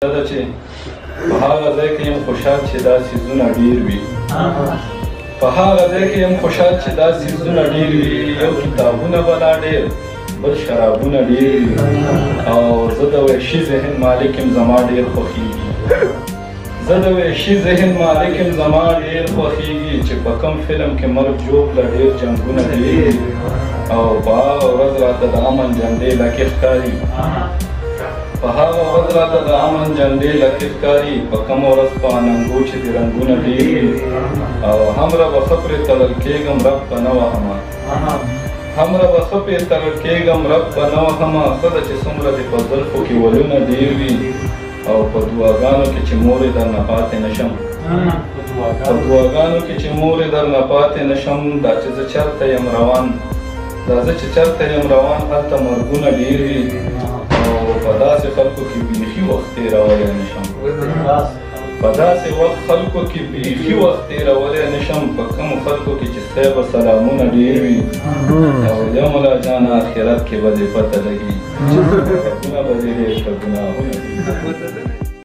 دا چې په هغه ځای کې یم خوشحال چې دا څیزونه ډېر وي په هغه ځای کې یم خوشحال چې دا څیزونه ډېر وي یو کتابونه به لا ډېر بل شرابونه ډېر وي او زه د وحشي ذهن مالک یم زما ډېر خوښېږي زه د وحشي ذهن مالک یم زما ډېر خوښېږي چې په کوم فلم کې مرګ جوړ له ډېر جنګونه ډېر او په هغه ورځ راته د امن جنډې لکې ښکاري په هغه ورځ راته د امن جنډې لکې ښکاري په کومه ورځ په اننګو چې د رنګونه ډېر وي او همره به ښه پرې تړل کېږم رب به نه وهمه همره به ښه پرې تړل کېږم رب به نه وهمه ښه ده چې څومره دې په زلفو کې ولونه ډېر وي او په دعاګانو کې چې مورې درنه پاتې نه شم په دعاګانو کې چې مورې درنه پاتې نه شم دا چې زه چېرته یم روان دا زه چې چېرته یم روان هلته مرګونه ډېر وي او په داسې خلکو کې بیخي وخت تېرولی نه شم په داسې وخت خلکو کې بیخي وخت تېرولی نه شم په کومو خلکو کې چې ستا به سلامونه ډېر وي او یا ملا جانه آخرت کې به دې پته لګي چې سببونه به دې ډېر ښه ګناهونه دي